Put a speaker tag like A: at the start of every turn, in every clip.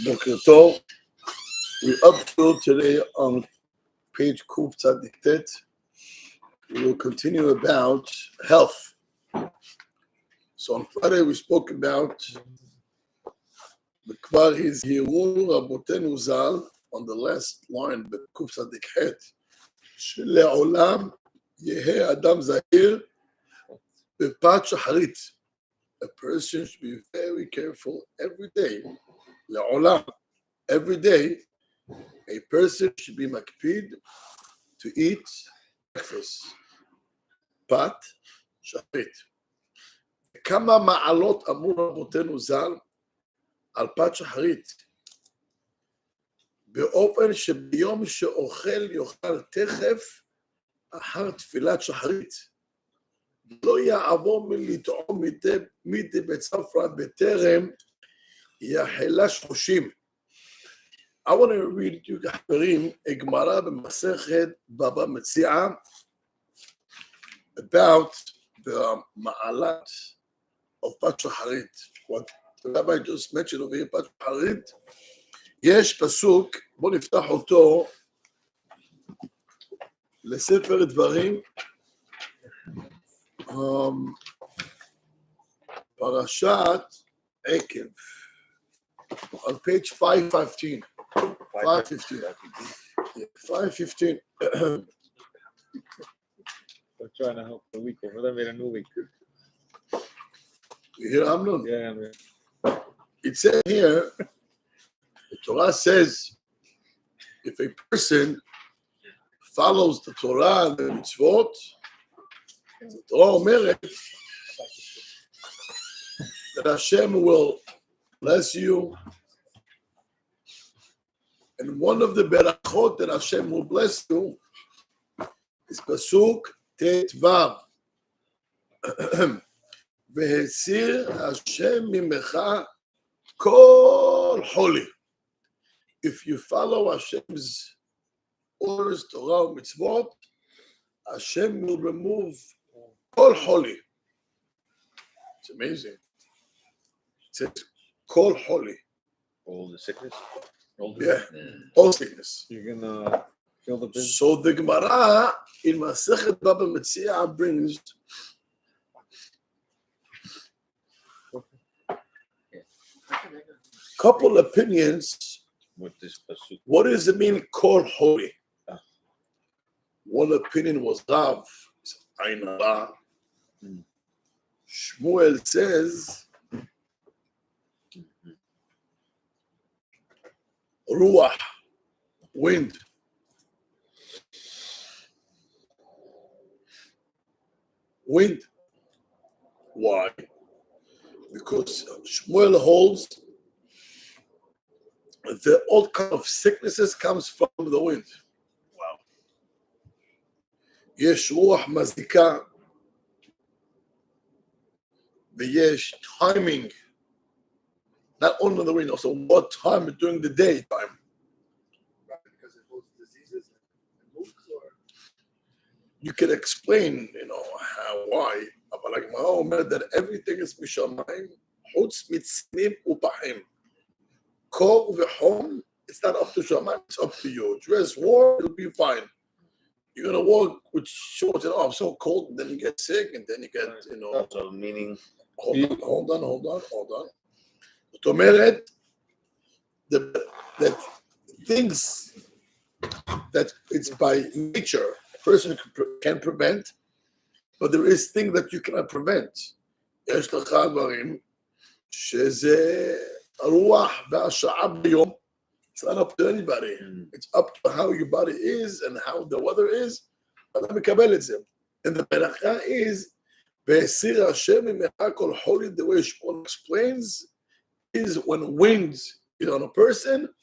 A: Boker Tov. We're up to today on page Kuf Tzadik Tet. We will continue about health. So on Friday we spoke about the Kvar Hizhiru Rabotenu Zal on the last line, the Kuf Tzadik Het. Shele'olam Yehe Adam Zahir Bepat Shacharit. A person should be very careful every day. Le'olam. Every day, a person should be makpid to eat breakfast. Pat shacharit. Kama ma'alot amur rabotenu zal al pat shacharit. באופן שביום שאוכל יאכל תכף אחר תפילת שחרית. לא יעבור מלטעום מדי בצפרא בטרם יחלה 30. I want to read you חברים a Gemara במסכת בבא מציעא about the ma'alat of pat shacharit. What the rabbi just mentioned over here, pat shacharit. יש פסוק, בואו נפתח אותו לספר דברים, פרשת עקב, on page 515. 515.
B: We're trying to help the week over. They made a new week.
A: You hear Amnon?
B: Yeah.
A: It says here, the Torah says, if a person follows the Torah and the mitzvot, the Torah אומרת that Hashem will bless you. And one of the berachot that Hashem will bless you is pasuk tet vav. V'hesir Hashem mimecha kol holi. If you follow Hashem's orders, Torah, mitzvot, Hashem will remove kol holi. It's amazing. It says kol holi.
B: All the sickness?
A: All sickness.
B: You're gonna feel the business?
A: So the Gemara in Masechet Baba Metzia brings couple opinions. What does it mean, kol holi? One opinion was Rav, Ain Ra. Shmuel says ruach, wind. Wind. Why? Because Shmuel holds that all kind of sicknesses comes from the wind. Wow. Yesh ruach mazika. Yesh timing. Not only the wind, also what time during the daytime.
C: Right, because it holds diseases and moods, or
A: you can explain, how, why. But like Ma'omer, that everything is mishamayim, chutz mitznim upahim. Kol v'chom, it's not up to Shamayim, it's up to you. Dress warm, you'll be fine. You're gonna walk with shorts and I'm so cold, and then you get sick, and then you get,
B: So meaning.
A: Hold on. זאת אומרת, that things that it's by nature, a person can prevent, but there is things that you cannot prevent. יש לך דברים שזה הרוח והשעה ביום. It's not up to anybody. It's up to how your body is and how the weather is. And the beracha is Ve'esir Hashem mimecha kol holi. The way Shmuel explains is when wind is on a person,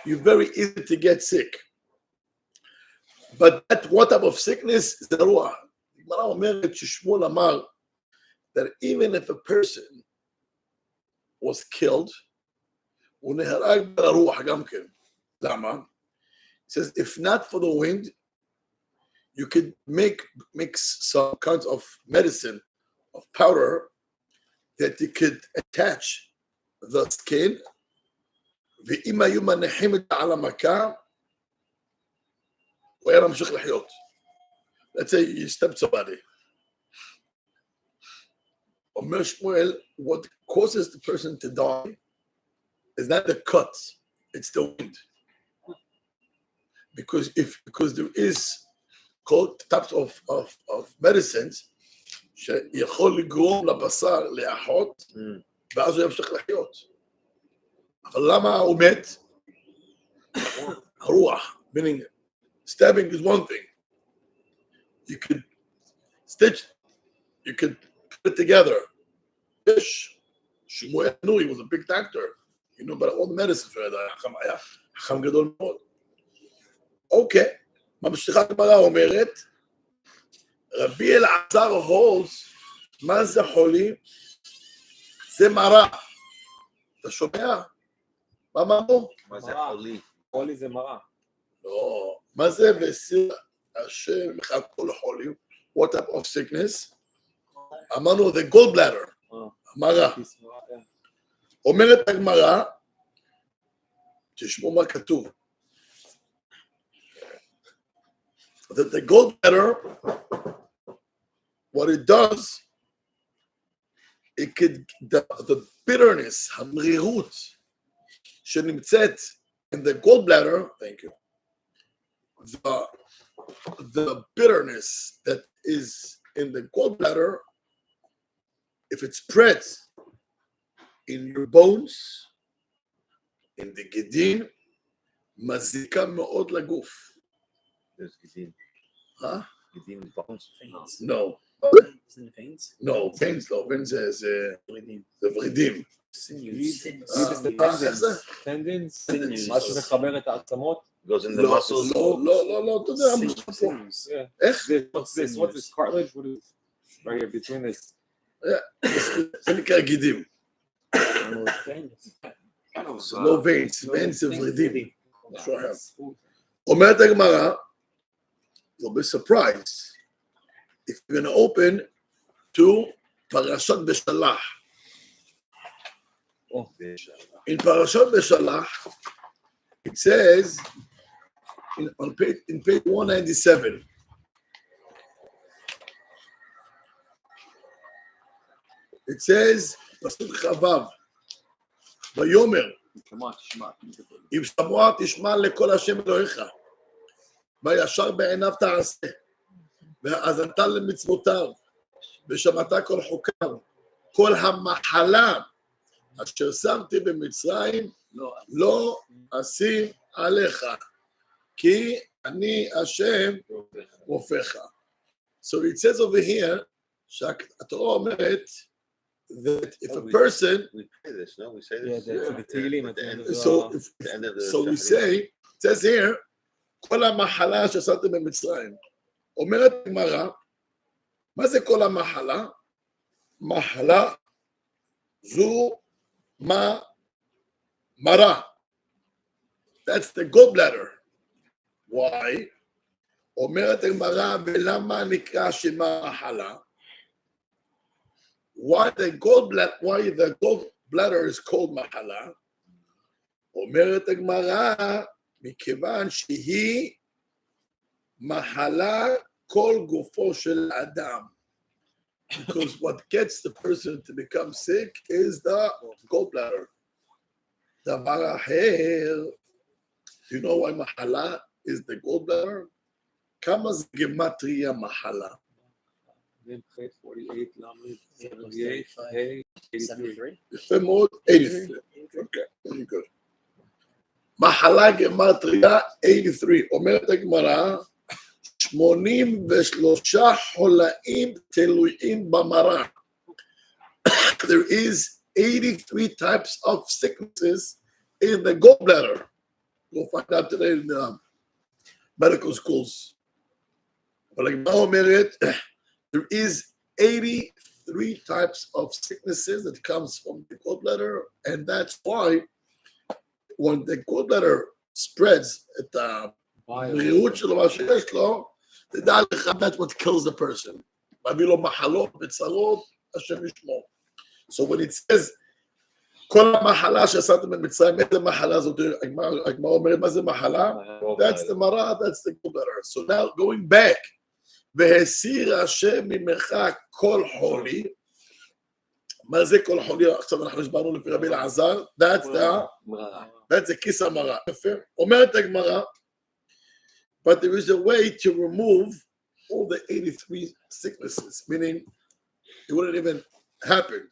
A: you're very easy to get sick. But what type of sickness is the ruach? Gemara אומרת ששמואל אמר that even if a person was killed, הוא נהרג ברוח גם כן. למה? It says if not for the wind, you could make some kinds of medicine of powder that you could attach the skin. ואם היו מניחים את זה על המכה, הוא היה ממשיך לחיות. Let's say you stab somebody. אומר שמואל, what causes the person to die is not the cut, it's the wound. Because there is called types of medicines שיכול לגרום לבשר לאחות, ואז הוא ימשיך לחיות. אבל למה הוא מת? הרוח, meaning stabbing is one thing. You could stitch, you could put it together. שמואל, he was a big doctor. You know about all the medicines. היה חכם גדול מאוד. אוקיי, ממשיכה הגמרא אומרת, רבי אלעזר הולס, מה זה חולי? זה מרה. אתה שומע? מה אמרנו?
B: מה זה חולי?
D: חולי זה מרה.
A: לא, מה זה בסיר השם אחד כל חולים? What type of sickness? אמרנו the gallbladder, המרה. אומרת הגמרא, תשמעו מה כתוב. That the gallbladder, what it does, it could, the bitterness, המרירות, שנמצאת in the gallbladder, thank you, the bitterness that is in the gallbladder, if it spreads in your bones, in the גידים, מזיקה מאוד לגוף.
B: There's גידים.
A: Huh?
B: גידים, bones.
A: No.
E: Isn't it veins?
A: No, veins לא, veins זה ורידים.
E: Sinews.
A: איך זה?
D: טנדינס,
E: Sinews.
D: מה שמחבר את העצמות.
B: Goes in the
A: לא,
B: muscles.
A: לא, אתה יודע,
E: Sinews.
A: איך?
D: What's this? What's this cartilage? What is right here between this?
A: זה נקרא גידים. זה לא veins, veins זה ורידים. אומרת הגמרא, you'll be surprised if you're going to open to Parashat Beshalach. In Parashat Beshalach, it says in page 197, it says, Pasuk Chavav, Vayomer, אם שמוע תשמע לכל השם אלוהיך, וישר בעיניו תעשה, והאזנת למצוותיו, ושמעת כל חוקיו, כל המחלה אשר שמתי במצרים, לא אשים עליך, כי אני השם רופאך. So it says over here, שהתורה אומרת, that if a person,
B: We say this, no? We say
D: Yeah,
B: this.
D: the Tehillim at the end of the...
A: so we say, it says here, כל המחלה שעשיתם במצרים. אומרת הגמרא, מה זה כל המחלה? מחלה זו מרה. That's the gallbladder. Why? אומרת הגמרא, ולמה נקרא שמה מחלה? Why the gallbladder is called מחלה? אומרת הגמרא, מכיוון שהיא מחלה כל גופו של אדם. Because what gets the person to become sick is the gallbladder. דבר אחר, do you know why מחלה is the gallbladder? כמה זה גמטריה מחלה?
D: 48, 78, 83.
A: יפה מאוד, 83. Okay, very good. מחלה גמטריה 83. אומרת הגמרא, 83 חולאים תלויים במרה. There is 83 types of sicknesses in the gallbladder. We'll find out today in the medical schools. אבל הגמרא אומרת, there is 83 types of sicknesses that comes from the gallbladder, and that's why when the gallbladder spreads את הבריאות שלו, מה שיש לו, תדע לך, that's what kills the person. מביא לו מחלות וצרות, Hashem yishmor. So when it says, כל המחלה שעשיתם במצרים, איזה מחלה זאת? הגמרא אומרת, מה זה מחלה? That's the mara, that's the better. So now going back, והסיר השם ממך כל חולי, מה זה כל חולי? עכשיו אנחנו הסברנו לפי רבי אלעזר, that's the כיס המרה. יפה. אומרת הגמרא, but there is a way to remove all the 83 sicknesses, meaning it wouldn't even happen.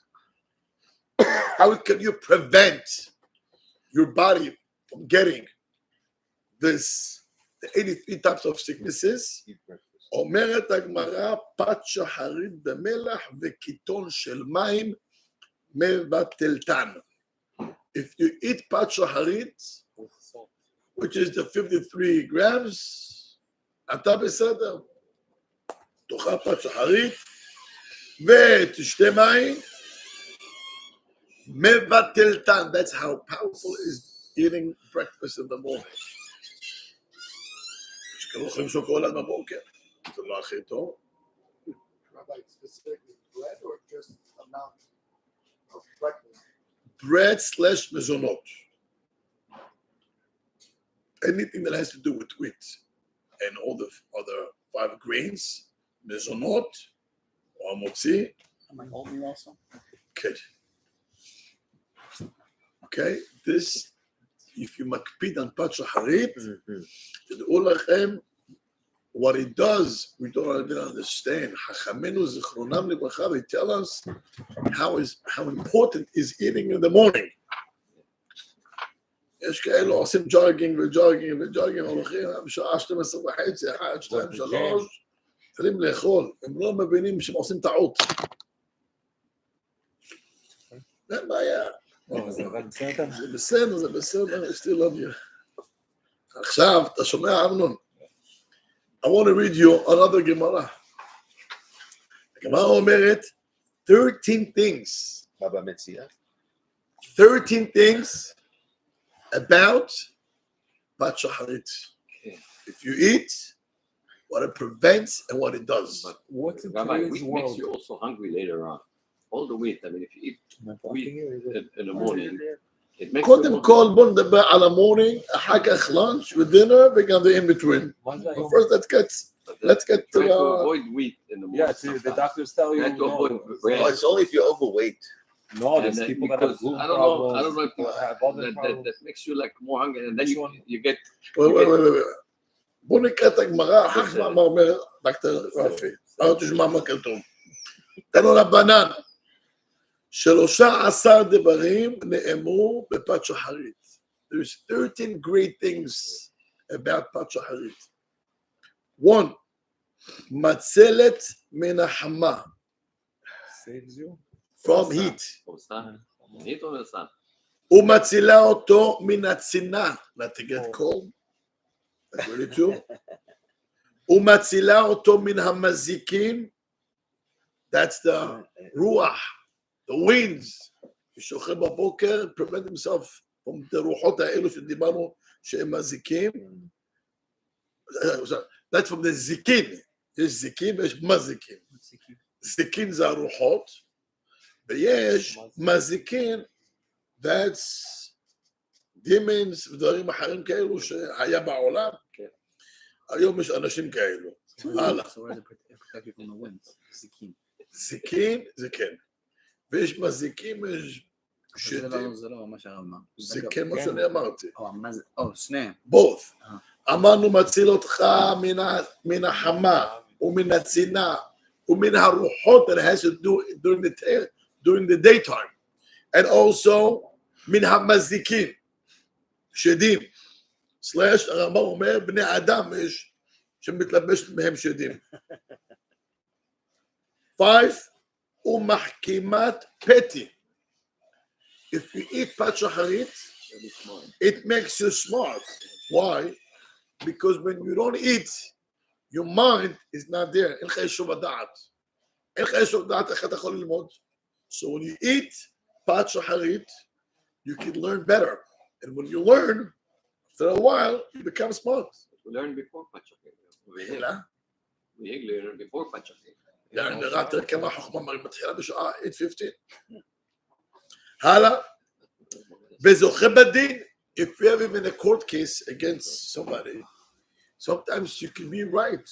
A: How can you prevent your body from getting the 83 types of sicknesses? אומרת הגמרא, פת שחרית במלח וקיטון של מים מבטלתן. If you eat פת שחרית, which is the 53 grams, אתה בסדר. תאכל פת שחרית ותשתה מים. מבטלתן. That's how powerful is eating breakfast in the morning. שכאילו אוכלים שוקולד בבוקר. זה לא הכי טוב.
C: Rabbi, specifically bread or just amount of breakfast?
A: Bread / מזונות. Anything that has to do with wheat and all the other 5 grains, מזונות, או המוציא.
E: Am I oatmeal also?
A: Good. Okay, this, if you מקפיד on פת שחרית, תדעו לכם, what it does, we don't even understand. חכמינו זיכרונם לברכה, they tell us how important is eating in the morning. יש כאלו עושים ג'וגינג וג'וגינג וג'וגינג, הולכים בשעה 12:30, 1, 2, 3, מתחילים לאכול. הם לא מבינים שהם עושים טעות. אין בעיה. זה בסדר, זה בסדר, I still love you. עכשיו, אתה שומע, אמנון? I want to read you another Gemara. הגמרא אומרת, 13 things.
B: מה במציאה?
A: 13 things about פת שחרית. If you eat, what it prevents and what it does.
F: What's in today's world? Makes you also hungry later on. All the wheat. I mean, if you eat wheat in the morning, it makes
A: קודם כל, בוא נדבר על המורנינג, אחר כך lunch with dinner, וגם the in between. But first, let's get to
F: try to avoid wheat in the morning.
D: Yeah, see, the doctors tell you.
F: Try to avoid
B: Oh,
F: bread.
B: it's only if you're overweight.
D: No, there's
F: And then
D: people that have
F: because
D: gluten
F: I don't know
D: problems.
F: if you
D: have other problems.
F: that makes you like more hungry, and then you get.
A: wait. בוא נקרא את הגמרא, אחר כך מה אומר דוקטור רפי. תשמע מה כתוב. תנו רבנן. 13 דברים נאמרו בפת שחרית. There's 13 great things about פת שחרית. 1. מצלת מן החמה.
D: Saves you.
A: From heat.
F: Heat or sun?
A: ומצילה אותו מן הצינה. Not to get cold. That's really true. ומצילה אותו מן המזיקים. That's the רוח. The winds, ששוכב בבוקר, prevent himself from the רוחות האלו שדיברנו שהם מזיקים. That's from the זיקין. יש זיקין ויש מזיקים. זיקין זה הרוחות, ויש מזיקים, that's demons ודברים אחרים כאלו שהיה בעולם. היום יש אנשים כאלו. הלאה. זיקין זה כן. ויש מזיקים, יש שדים.
E: זה לא מה שהרב אמר.
A: זה כן מה שאני אמרתי.
E: שניהם.
A: both. אמרנו מציל אותך מן החמה, ומן הצינה, ומן הרוחות that has to do during the daytime. And also, מן המזיקים, שדים. / הרמב"ם אומר, בני אדם יש שמתלבש מהם שדים. 5. ומחכימת פתי. If you eat פת שחרית, it makes you smart. Why? Because when you don't eat, your mind is not there. אין לך ישוב הדעת. אין לך ישוב דעת, איך אתה יכול ללמוד? So when you eat פת שחרית, you can learn better. And when you learn, after a while, you become smart.
F: We learn before פת שחרית. We learn before פת שחרית.
A: תראה כמה חוכמה מתחילה בשעה 8:15. הלאה. וזוכה בדין, if you have even a court case against somebody, sometimes you can be right,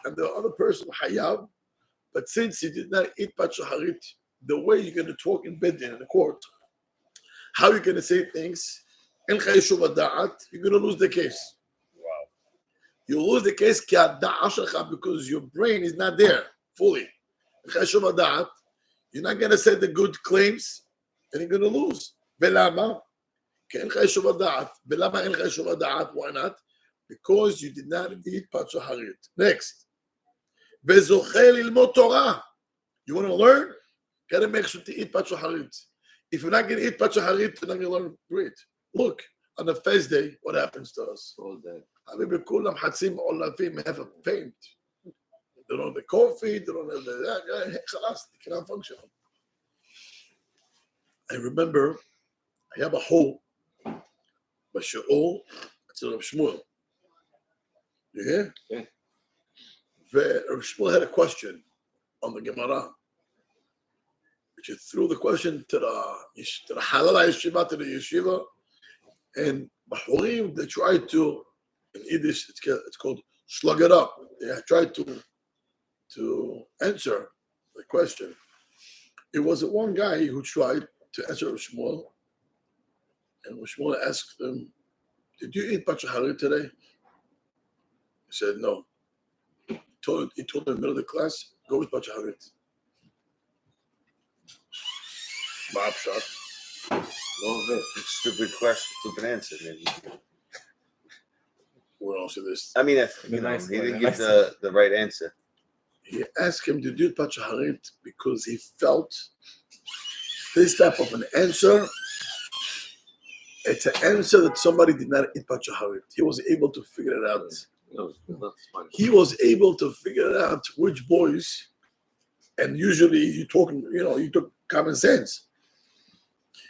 A: and the other person hayav, but since he did not eat pat shaharit, the way you're going to talk in bedin in the court, how you're going to say things, you're going to lose the case. Wow. You lose the case because your brain is not there fully. You're not going to say the good claims, and you're going to lose. Why not? Because you did not eat pat shaharit. Next. You want to learn? Gotta make sure to eat pat shaharit. If you're not going to eat pat shaharit, you're not going to learn to read. Look, on the first day, what happens to us? All day. Have a faint. They don't have the coffee, they don't have the they cannot function. I remember I have a hole, Basha'ol, it's Rabbi Shmuel. You hear?
F: Yeah.
A: Rabbi Shmuel had a question on the Gemara, which he threw the question to the Halal Yeshiva, to the Yeshiva, and Bahurim, they tried to, in Yiddish, it's called slug it up. They tried to answer the question. It was one guy who tried to answer Rabbi Shmuel, and Rabbi Shmuel asked him, "Did you eat pat shaharit today?" He said, "No." He told him in the middle of the class, "Go eat pat shaharit." Bob shot.
B: Stupid question, stupid answer, maybe.
A: What else is this?
B: I mean, he didn't give the right answer.
A: He asked him to do pat shaharit because he felt this type of an answer, it's an answer that somebody did not eat pat shaharit. He was able to figure it out. He was able to figure out which boys, and usually you took common sense.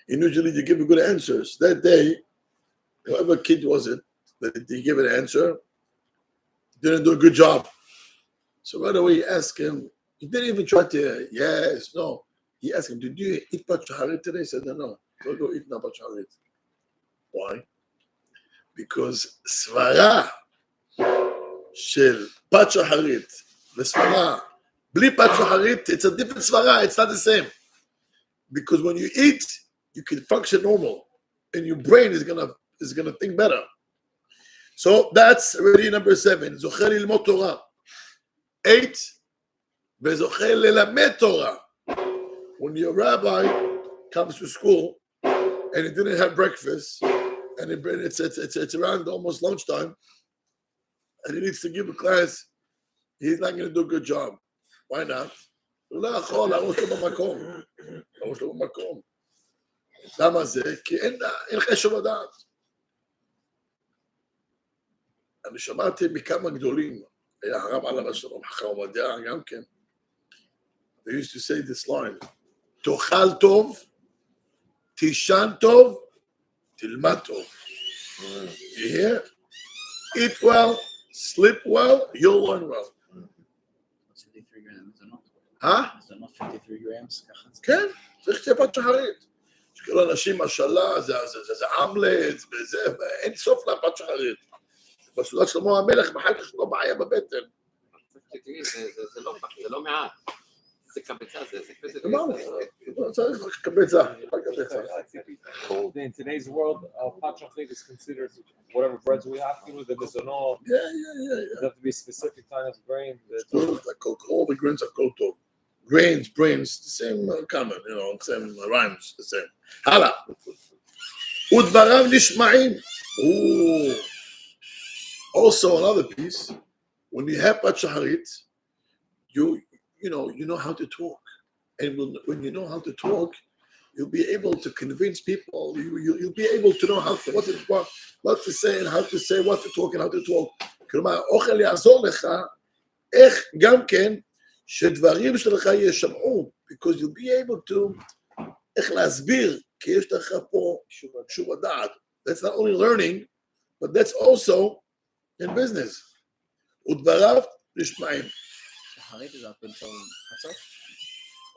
A: And usually you give good answers. That day, whoever kid was it, that he gave an answer, didn't do a good job. So right away he asked him, he didn't even try to, yes, no. He asked him, did you eat pat shaharit today? He said, no. Don't go eat pat shaharit. Why? Because svara shel pat shaharit, svara, bli pat shaharit, it's a different svara, it's not the same. Because when you eat, you can function normal, and your brain is gonna think better. So that's already number 7. Zocher lilmod Torah. 8. Vezocher lelamed Torah. When your rabbi comes to school and he didn't have breakfast, and it's around almost lunchtime, and he needs to give a class, he's not going to do a good job. Why not? למה זה? כי אין חשוב הדעת. אני שמעתי מכמה גדולים, היה הרב עליו השלום, חכם עובדיה גם כן. They used to say this line, תאכל טוב, תישן טוב, תלמד טוב. You hear? Eat well, sleep well, you'll learn well.
E: 53 grams, זה לא? זה לא 53 grams?
A: כן, צריך שתהיה פת שחרית. שכל אנשים, משלה, זה אמלט, וזה, אין סוף לפת שחרית. בסעודת שלמה המלך, בחר יש לו בעיה בבטן.
F: זה לא מעט. זה קבצה, זה כזה.
A: צריך קבצה.
D: In today's world, pat shachrit is considered whatever breads we have to with the mizonot.
A: Yeah.
D: It have to be specific kind of grain.
A: All the grains are called top. Grains, brains, the same common, same rhymes, the same. Hala. Udvarav nishma'im. Also another piece, when you have pat shaharit, you know how to talk. And when you know how to talk, you'll be able to convince people. You'll be able to know what to say and how to say what to talk and how to talk. כלומר, אוכל יעזור לך, איך גם כן, שדברים שלך ישמעו, because you'll be able to, איך להסביר, כי יש לך פה שוב הדעת. That's not only learning, but that's also in business. ודבריו נשמעים.
E: שחרית זה up until חצות?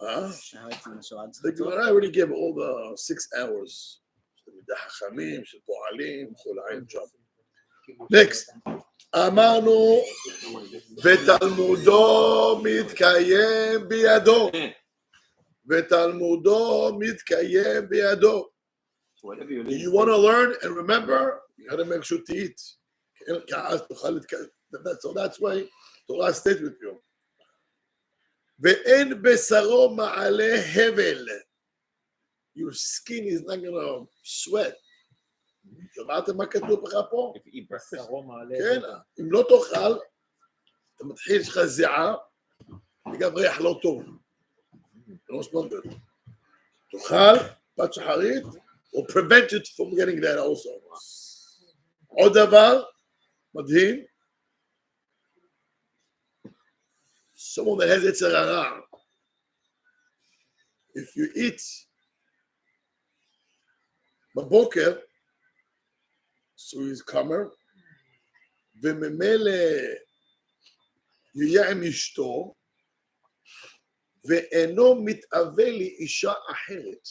A: Huh?
E: שחרית זה משהו עד
A: The
E: חצות?
A: Gemara already gave all the 6 hours. של חכמים, של פועלים, כל העין שם. Next. אמרנו, ותלמודו מתקיים בידו. ותלמודו מתקיים בידו. You want to learn and remember, you got to make sure to eat. So that's why Torah stays with you. ואין בשרו מעלה הבל. Your skin is not going to sweat. שמעתם מה כתוב לך פה? כן, אם לא תאכל, אתה מתחיל, יש לך זיעה, וגם ריח לא טוב. תאכל, פת שחרית, will prevent it from getting that also. עוד דבר, מדהים, someone that has יצר הרע, if you eat בבוקר, so he's comer, וממילא יהיה עם אשתו, ואינו מתאווה לאישה אחרת.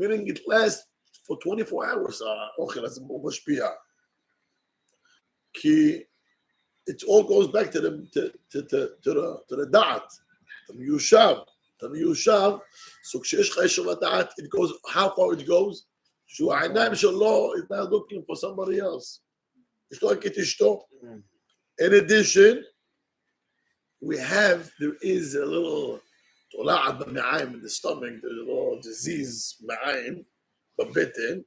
A: meaning it lasts for 24 hours, האוכל הזה הוא משפיע. כי it all goes back to the דעת, אתה מיושב, so כשיש לך ישר לדעת, it goes, how far it goes, שהעיניים שלו is not looking for somebody else. יש לו רק את אשתו. In addition, there is a little תולעת במעיים, in the stomach, there's a little disease מעיים, בבטן,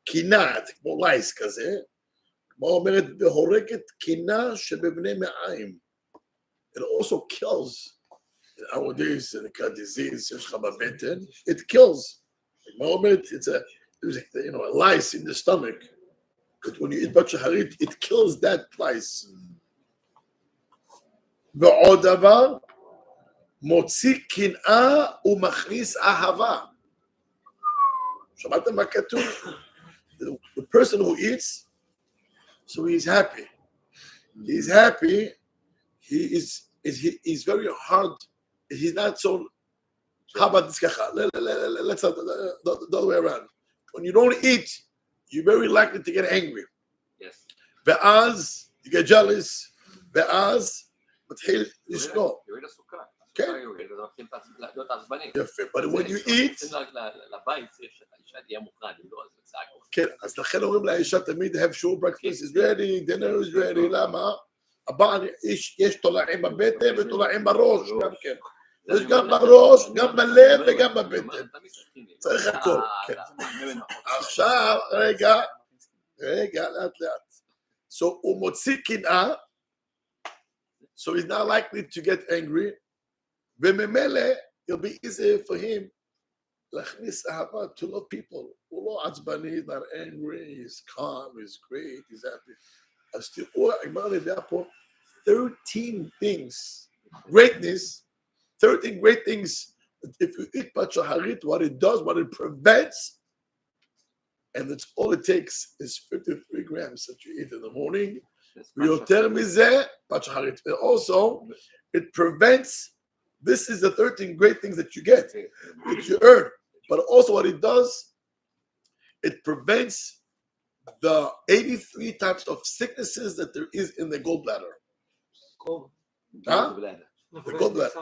A: קינה, כמו לייס כזה, כמו אומרת, והורגת קינה שבבני מעיים. It also kills, nowadays, in a disease, יש לך בבטן, it kills. כמו אומרת, it's a lice in the stomach. But when you eat shaharit, it kills that lice. ועוד דבר, מוציא קנאה ומכניס אהבה. שמעתם מה כתוב? The person who eats, so he's happy. He's happy. He's very hard. He's not so. How about this? Let's not the other way around. When you don't eat, you're very likely to get angry.
F: Yes.
A: ואז you get jealous. ואז מתחיל לשנוא.
F: יורד הסוכר.
A: כן. יפה. But when you eat,
F: לבית צריך שהאישה תהיה מוכנה, אם לא, אז זה צעק.
A: כן, אז לכן אומרים לאישה תמיד, have sure breakfast is ready, dinner is ready, למה? הבעל, יש תולעים בבטן ותולעים בראש, גם כן. יש גם בראש, גם בלב וגם בבטן. צריך הכל, כן. עכשיו, רגע, לאט לאט. So, הוא מוציא קנאה, so he's not likely to get angry, וממילא, it'll be easier for him להכניס אהבה to love people. הוא לא עצבני, he's not angry, he's calm, he's great, he's happy. אז תראו, הגמרא מביאה פה 13 things, greatness, 13 great things. If you eat pat shaharit, what it does, what it prevents, and that's all it takes is 53 grams that you eat in the morning. ויותר מזה, pat shaharit. Also, it prevents, this is the 13 great things that you get, that you earn. But also what it does, it prevents the 83 types of sicknesses that there is in the gallbladder. Huh? The gallbladder.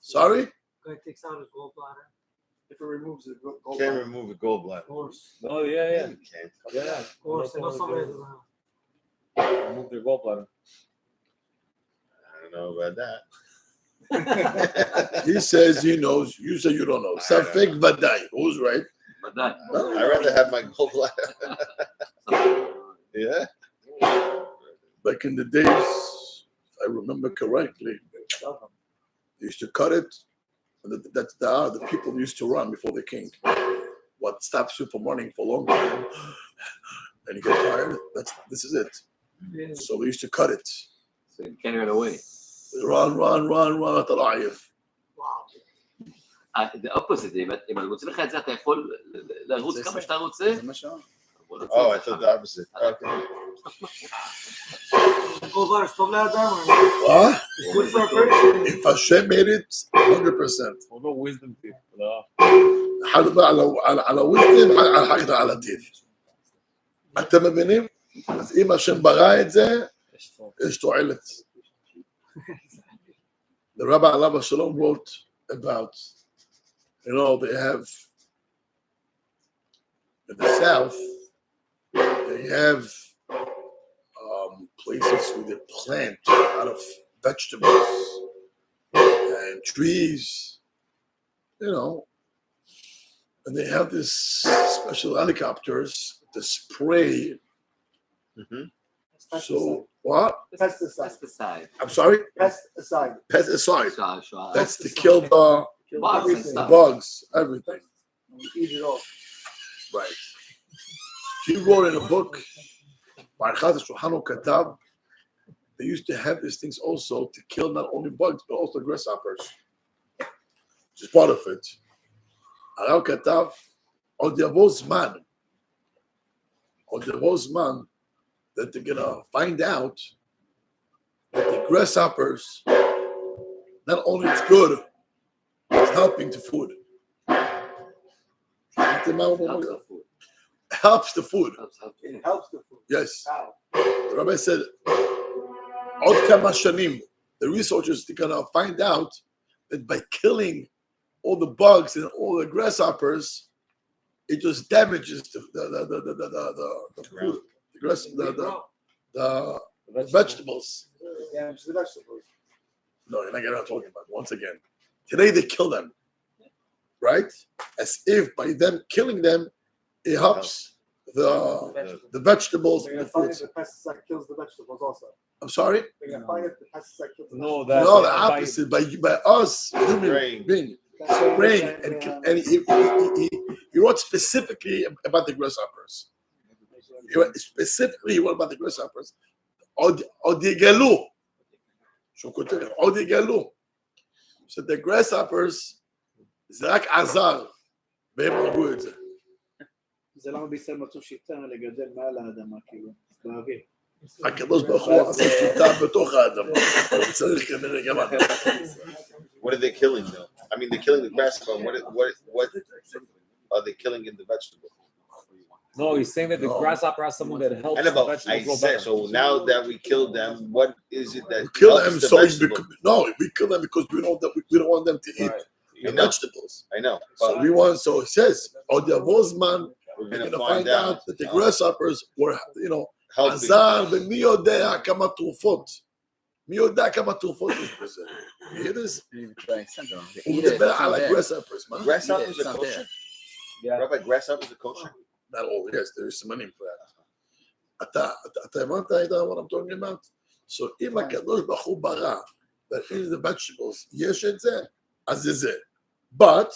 A: Sorry?
G: Guy takes out his gallbladder.
C: If it removes the gallbladder.
B: Can't remove a gallbladder.
G: Of course.
D: Oh, yeah.
B: You can't.
D: Yeah.
G: Of course. I know somebody doesn't have.
D: Remove their gallbladder.
B: I don't know about that.
A: He says he knows, you say you don't know. Safek Vadai. Who's right?
F: ודאי.
B: I'd rather have my gallbladder. Yeah?
A: Back in the days, if I remember correctly, they used to cut it, and the people used to run before the king. What stops you from running for a long time, and you get tired, this is it. So they used to cut it.
F: So you can't run away.
A: Run, אתה לא עייף.
F: The opposite, אם אני רוצה לך את זה, אתה יכול לרוץ כמה שאתה רוצה.
E: זה מה שאומר.
B: Oh, I thought the opposite. Okay.
G: gallbladder is טוב לאדם?
A: What?
G: It's good for a person?
A: If Hashem made it, 100%.
D: Or no wisdom teeth. No.
A: حد على wisdom, على teeth. אתם מבינים? אז אם השם ברא את זה, יש תועלת. The Rabbi Alav Shalom wrote about, they have in the south, they have places where they plant a lot of vegetables and trees, and they have this special helicopters to spray. So what?
E: Pesticide.
A: I'm sorry?
C: Pesticide.
A: Pesticide. That's to kill the bugs, everything.
C: We eat it all.
A: Right. He wrote in a book, they used to have these things also to kill not only bugs, but also grasshoppers. Which is part of it. הרב כתב, עוד יבוא זמן, that they're gonna find out that the grasshoppers, not only it's good, it's helping to food. Helps the food.
C: It helps the food.
A: Yes.
C: How?
A: The Rabbi said, עוד כמה שנים, the researchers are gonna find out that by killing all the bugs and all the grasshoppers, it just damages the food, the vegetables.
C: Yeah, it's the vegetables.
A: No, you're not getting what I'm talking about. Once again, today they kill them, right? As if by them killing them, it helps the vegetables and
C: They're
A: the
C: going to find
A: fruits.
C: that the pesticide kills the vegetables also.
A: I'm sorry?
C: They're going to find that the pesticide kills the
D: No,
C: vegetables.
A: No, the opposite. By us, human being, spraying, and he wrote specifically about the grasshoppers. He wrote about the grasshoppers. עוד יגלו. שהוא כותב, עוד יגלו. So the grasshoppers, זה רק עזר, והם הרגו את זה.
E: זה למה בישראל מצאו שיטה לגדל מעל האדמה, כאילו, באוויר.
A: הקדוש ברוך הוא עשה שיטה בתוך האדמה. צריך כנראה גם
B: What are they killing though? I mean, they're killing the grasshopper. What are they killing in the vegetable?
D: No, he's saying that the grasshopper has something that helps
B: I know,
D: the
B: but I
D: vegetables grow
B: said
D: better.
B: so. Now that we killed them, what is it that
A: we kill
B: helps
A: them
B: the
A: so
B: vegetable?
A: we kill them because we don't want them to eat the vegetables.
B: I know.
A: So we want. So it says, "Od yavo zman,"
B: We're
A: we're
B: gonna
A: gonna find out that the grasshoppers were,
B: helping.
A: עזר ומי יודע כמה תרופות. מי יודע כמה תרופות יש בזה. Hear this? הוא מדבר על grasshoppers, מה?
B: Grasshoppers are kosher.
D: Yeah.
B: Rabbi, grasshoppers are kosher.
A: Not all. Yes, there is some money for that. אתה הבנת what I'm talking about? So אם הקדוש ברוך הוא ברא, that in the vegetables, יש את זה, אז זה זה. But,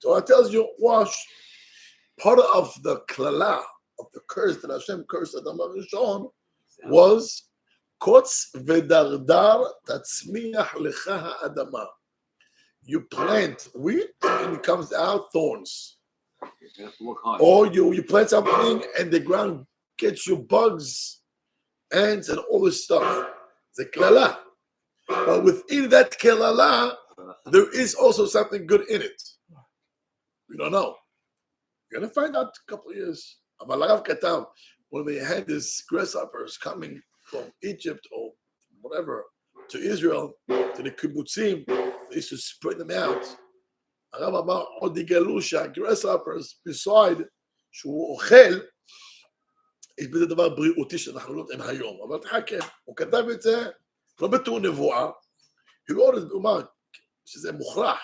A: Torah tells you, wash. Part of the klala, of the curse that Hashem cursed Adam HaRishon, was kots vedardar tatzmiach lecha ha'adama. You plant wheat and it comes out thorns. Or you plant something and the ground gets you bugs, ants, and all this stuff. It's a klala. But within that klala, there is also something good in it. We don't know. You're going to find out in a couple of years. When they had these grasshoppers coming from Egypt or whatever to Israel, to the kibbutzim, they used to spread them out. הרב אמר, עוד יגלו שהגרסהופרס, beside שהוא אוכל, יש בזה דבר בריאותי שאנחנו לא יודעים היום. אבל תחכה, הוא כתב את זה, לא בתור נבואה, הוא אמר שזה מוכרח.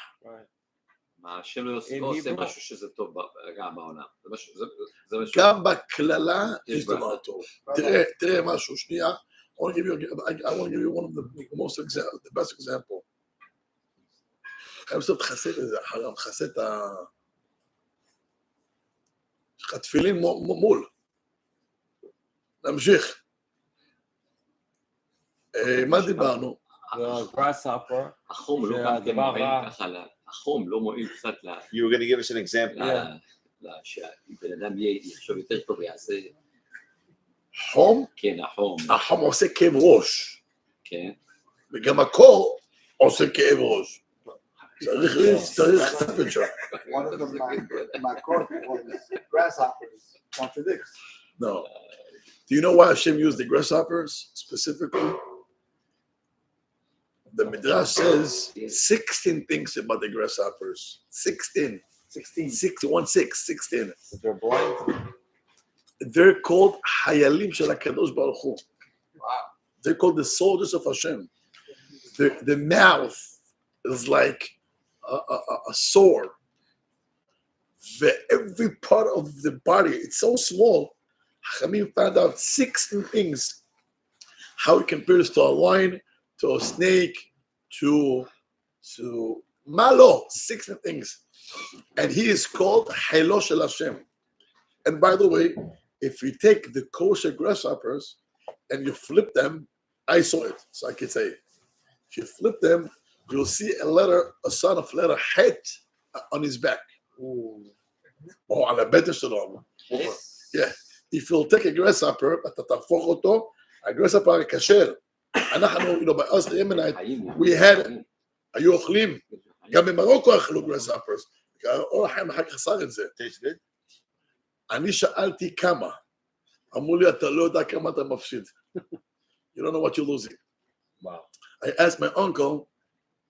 F: מה, השם לא עושה משהו שזה טוב גם בעולם.
A: גם בכללה יש דבר טוב. תראה משהו, שנייה. I want to give you one of the best example. אני בסוף תחסה את זה, חרם, תחסה את התפילין מול. נמשיך. מה דיברנו?
F: החום לא גם כן מועיל ככה, החום לא מועיל קצת
B: You were going to give us an example.
F: שבן אדם יחשוב יותר טוב, יעשה...
A: חום?
F: כן, החום.
A: החום עושה כאב ראש.
F: כן.
A: וגם הכל עושה כאב ראש. צריך temperature.
C: One of them, my court was grasshoppers. Contradicts.
A: No. Do you know why Hashem used the grasshoppers specifically? The Midrash says 16 things about the grasshoppers. 16. 16. 16.
D: But they're blind.
A: They're called Hayalim Shel HaKadosh Baruch Hu. They're called the soldiers of Hashem. The mouth is like a sword. Every part of the body, it's so small. Hamim found out 16 things. How it compares to a lion, to a snake, to malo, 16 things. And he is called Helo Shel Hashem. And by the way, if you take the kosher grasshoppers and you flip them, I saw it, so I can say it. If you flip them, you'll see a son of letter Het on his back. Or on a better shalom. Yeah. If you'll take a grasshopper, a grasshopper kasher. אנחנו, בארץ הימנית, we had, היו אוכלים, גם במרוקו אכלו grasshoppers. אור החיים אחר כך חסר את זה. אני שאלתי כמה. אמרו לי, אתה לא יודע כמה אתה מפסיד. You don't know what you're losing.
D: Wow.
A: I asked my uncle,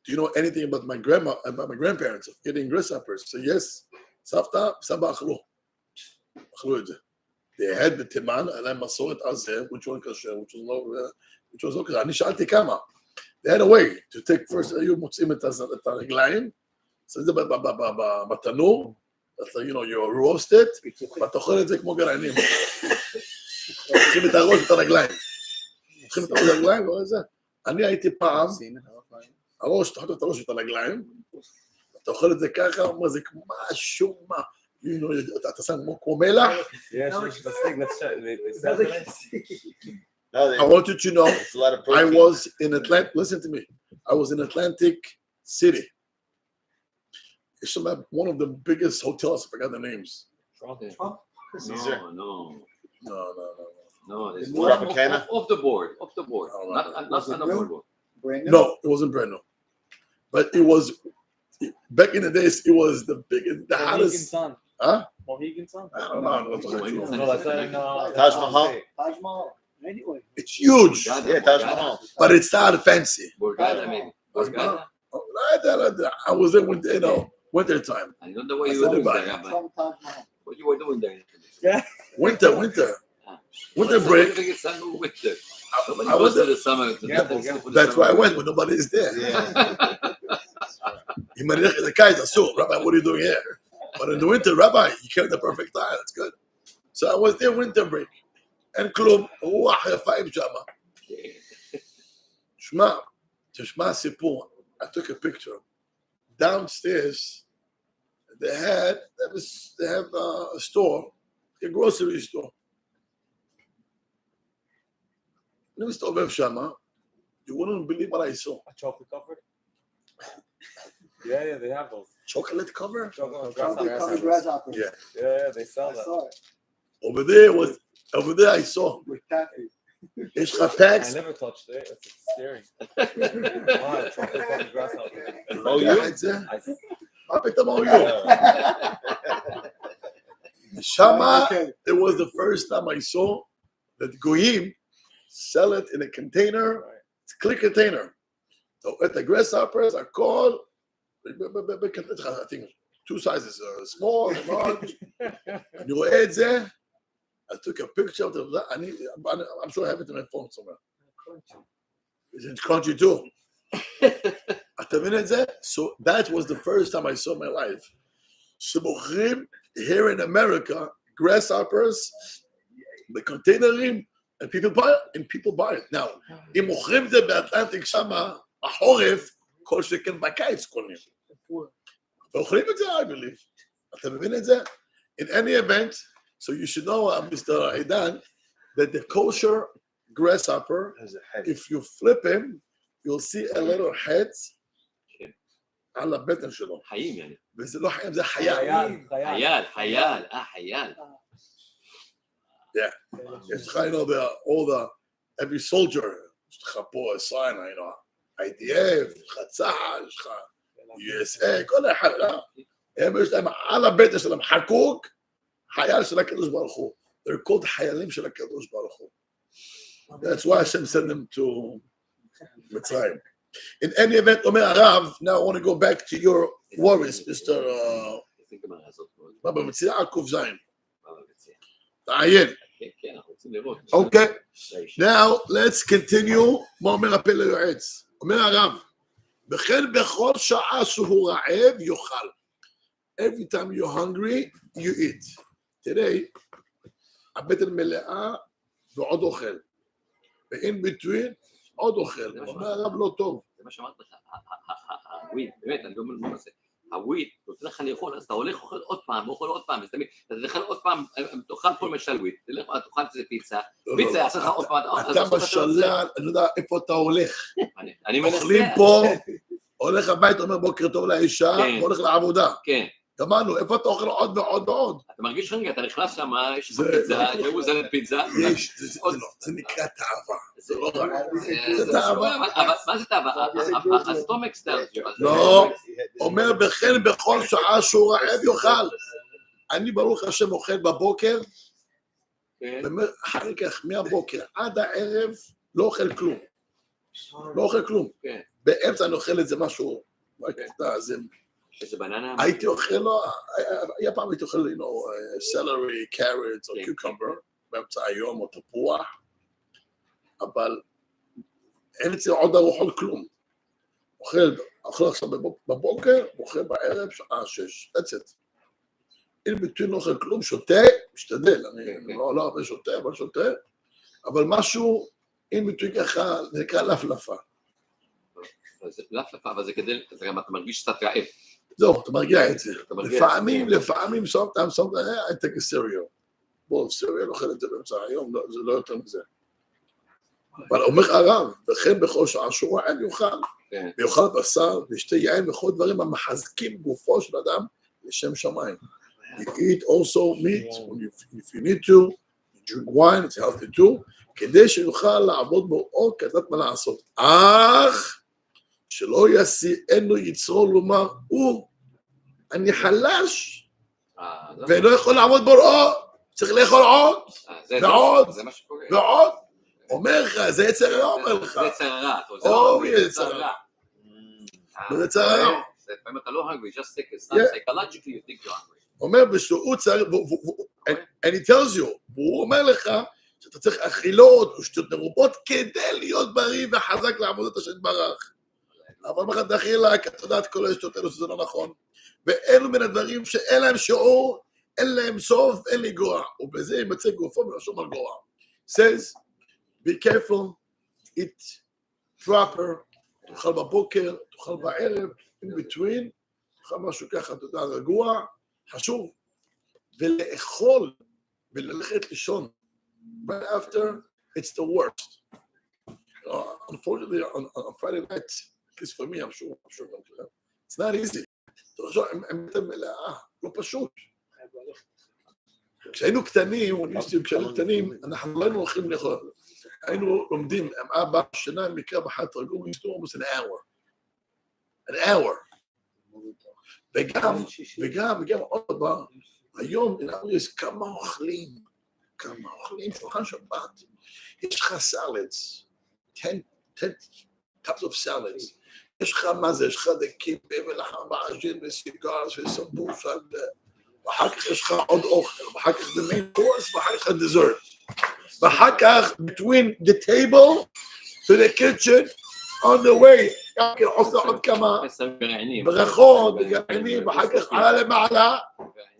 A: do you know anything about my grandparents of getting grasshoppers? So yes, סבתא, סבא אכלו. אכלו את זה. They had the תימן, עליהם מסורת הזה, which one כשר, which was לא כשר. אני שאלתי כמה. They had a way to take first, היו מוצאים את הרגליים, שמים את זה בתנור, you roast it, ואתה אוכל את זה כמו גרעינים. לוקחים את הראש ואת הרגליים. לוקחים את הראש והרגליים, ורואה את זה. אני הייתי פעם, הראש, אתה אוכל את הראש ואת הרגליים, אתה אוכל את זה ככה, אומר, זה כמו משהו, מה, אתה שם כמו מלח. I want you to know, I was in Atlantic, listen to me, I was in Atlantic City. It's one of the biggest hotels, I forgot the names.
F: No, it's off the board. Not on the boardwalk.
A: No, it wasn't brand new. But it was, back in the days, it was the biggest, the hottest. Huh?
D: Mohegan Sun?
A: I don't know.
D: No, that's not in
B: Taj Mahal.
C: Taj Mahal. Anyway.
A: It's huge,
B: Yeah, Taj Mahal.
A: but it's not fancy.
F: Borgata, maybe. Borgata.
A: I was there when, winter time.
F: I don't know what you were doing there, Rabbi.
C: From Taj Mahal.
F: What you were doing there?
A: Winter break.
F: Winter.
A: I was
F: to
A: there.
F: the summer.
A: That's why I went when nobody is there. In the guys assume, Rabbi, what are you doing here? But in the winter, Rabbi, you came at the perfect time. That's good. So I was there winter break. And klum, יפה שמה. תשמע סיפור. I took a picture. Downstairs, they have a store, a grocery store. אני מסתובב שמה, you wouldn't believe what I saw.
D: A chocolate covered? Yeah, they have those.
A: Chocolate cover?
D: Chocolate
C: Covered grasshoppers.
A: Yeah.
D: They sell
C: I
D: that.
C: saw it.
A: Over there I saw.
C: With taffy.
A: יש לך
D: I
A: packs.
D: never touched it. It's scary. Wow, chocolate covered grasshopper.
B: Oh, you?
A: מה פתאום שמה, it was the first time I saw that goyim sell it in a container. It's a clear container. So at the grasshoppers are called, I think, two sizes, small and large. And you רואה את זה, I took a picture of it. I'm sure I have it in my phone somewhere. It's crunchy too. אתה מבין את זה? So that was the first time I saw in my life. שמוכרים here in America, grasshoppers, the containering, and people buy it. Now, אם מוכרים את זה באטלנטיק שמה, החורף, כל שכן בקיץ קונים. ואוכלים את זה, I believe. אתה מבין את זה? In any event, so you should know, Mr. Aidan, that the kosher grasshopper, if you flip him, you'll see a little head על הבטן שלו.
F: חיים, يعني.
A: וזה לא חיים, זה חייל.
F: חייל.
A: Yeah. It's kind of every soldier יש לך פה סיינה, IDF, יש לך צה"ל, יש לך USA, כל אחד, הם יש להם על הבטן שלהם חקוק, חייל של הקדוש ברוך הוא. They're called חיילים של הקדוש ברוך הוא. That's why Hashem sent them to מצרים. In any event, אומר הרב, now I want to go back to your worries, Mr. רבי מציאה עקוב זין. תעיין. Okay, now let's continue. מה אומר הפלא יועץ? אומר הרב, וכן בכל שעה שהוא רעב יאכל. Every time you're hungry, you eat. Today, הבטן מלאה ועוד אוכל. ו-in between, עוד אוכל. אומר הרב לא טוב.
F: זה מה שאמרת לך, הוויד, באמת, אני לא אומר מה זה. הוויד, נותן לך לאכול, אז אתה הולך, אוכל עוד פעם, ואוכל עוד פעם, אז אתה תאכל עוד פעם, תאכל פה למשל וויד, תאכל איזה פיצה, פיצה יעשה לך עוד פעם,
A: אתה בשלן, אני לא יודע איפה אתה הולך.
F: אני מנסה.
A: אוכלים פה, הולך הביתה, אומר בוקר טוב לאישה, והולך לעבודה.
F: כן.
A: גמרנו, איפה אתה אוכל עוד ועוד ועוד?
F: אתה מרגיש חנגה, אתה נכנס שם, יש לך פיצה, שהוא זלת פיצה.
A: יש, זה נקרא תאווה. זה לא רע. זה תאווה.
F: מה זה תאווה? הסטומק סטלס.
A: לא, אומר בכן בכל שעה שהוא רעב יאכל. אני ברוך השם אוכל בבוקר, אחר כך מהבוקר עד הערב לא אוכל כלום. לא אוכל כלום. באמצע אני אוכל את זה משהו,
F: איזה בננה?
A: הייתי אוכל, לא, היה פעם הייתי אוכל, סלרי, קארט או קיוקמבר, באמצע היום או תפוח, אבל אין אצלי עוד ארוחות כלום. אוכל עכשיו בבוקר, אוכל בערב, שעה 6, that's it. אין ביטוי לא אוכל כלום, שותה, משתדל, אני לא הרבה שותה, אבל שותה, אבל משהו, אין ביטוי ככה, זה נקרא לפלפה.
F: לפלפה, אבל זה כדי, אתה מרגיש קצת רעב.
A: זהו, אתה מרגיע את זה. לפעמים sometimes, I take a cereal. בוא, cereal אוכל את זה באמצע היום, זה לא יותר מזה. אבל אומר הרב, וכן בכל שעה שהוא רעב יאכל, ויאכל בשר, וישתה יין וכל דברים המחזקים גופו של אדם לשם שמיים. You eat also meat, if you need to, you drink wine, it's healthy too, כדי שיוכל לעבוד בו או כדעת מה לעשות. אך שלא יסיענו יצרו לומר, אני חלש, ולא יכול לעמוד בוראו, צריך לאכול עוד, ועוד, ועוד. אומר לך, זה יצר הרע אומר לך.
F: זה יצר הרע.
A: זה יצר הרע. זה יצר הרע.
F: לפעמים אתה לא hungry, just take a stop, psychologically you think you're hungry.
A: אומר בשביל צריך, and he tells you, והוא אומר לך, שאתה צריך אכילות ושתיות מרובות, כדי להיות בריא וחזק לעבוד את השם ברך. אבל מה דחילה, כי אתה יודעת כל השטות האלו שזה לא נכון, ואלו מן הדברים שאין להם שיעור, אין להם סוף, אין לי גרוע, ובזה ימצא גופו ולשום על גרוע. says, be careful, eat proper, תאכל בבוקר, תאכל בערב, in between, תאכל משהו ככה, אתה יודע, רגוע, חשוב, ולאכול, וללכת לישון, right after, it's the worst. Unfortunately, on Friday night, at least for me, I'm sure, it's not easy. אמת מלאה, לא פשוט. כשהיינו קטנים, כשהיינו קטנים, אנחנו לא היינו הולכים לאכול. היינו לומדים, אבא שנה מקרא בחת תרגום, almost an hour. An hour. וגם עוד דבר, היום יש כמה אוכלים, שולחן שבת. יש לך סלדס, 10 cups of salads. יש לך מה זה, יש לך דקיפה ולחם ועג'ין וסיגרס וסמבוס, ואחר כך יש לך עוד אוכל, ואחר כך the main course, ואחר כך dessert. ואחר כך between the table to the kitchen, on the way, גם כן עושה עוד כמה ברכות וגרעינים, ואחר כך עלה למעלה,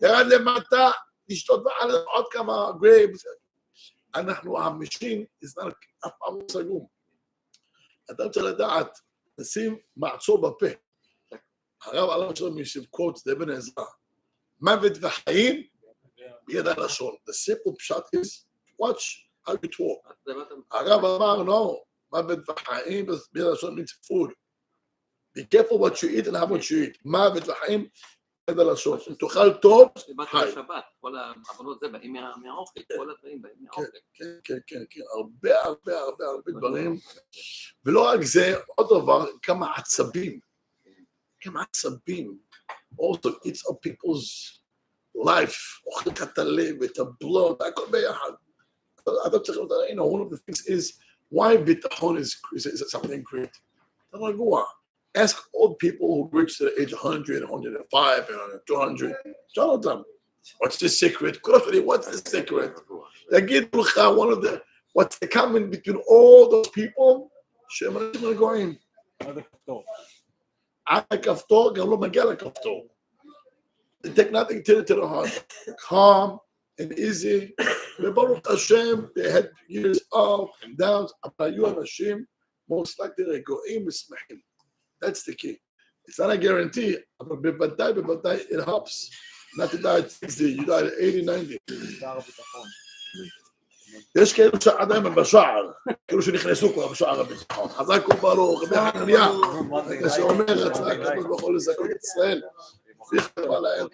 A: ירד למטה, לשתות ועלה עוד כמה גרייבס. אנחנו המשין, אף פעם לא סגום. אתה רוצה לדעת, נשים מעצור בפה. הרב עליו שלום יוסיף קוטס, זה אבן עזרא. מוות וחיים, ביד הלשון. The simple shot is, watch how you talk. הרב אמר, no, מוות וחיים, ביד הלשון means food. Be careful what you eat and how much you eat. מוות וחיים, יד הלשון. אם תאכל טוב,
F: דיברתי
A: חי.
F: בשבת, כל העוונות זה באים מהאוכל, כל הדברים באים מהאוכל.
A: כן, הרבה דברים. ולא רק זה, עוד דבר, כמה עצבים. Also, it's of people's life. אוכל את הלב, את הבלוד, הכל ביחד. אתה צריך לדעת, one of the things is, why ביטחון is something great? אתה רגוע. Ask old people who reach the age of 100, 105, and 200. שאל אותם, what's the secret? What's the secret? יגידו לך, one of the, what's the common between all those people? שהם אנשים רגועים. עד הכפתור, גם לא מגיע לכפתור. They take nothing to the heart. Calm and easy. וברוך השם, they had years up and downs, אבל היו אנשים, most likely רגועים ושמחים. That's the key. It's not a guarantee, אבל בוודאי, it helps. Not to die at 60, you die at 80, 90. יש כאלו שעדיין הם בשער, כאילו שנכנסו כבר בשער הביטחון. חזק וברוך, רבי חנניה, שאומר, רצה הקדוש ברוך הוא לזכות את ישראל. צריך לבוא להם.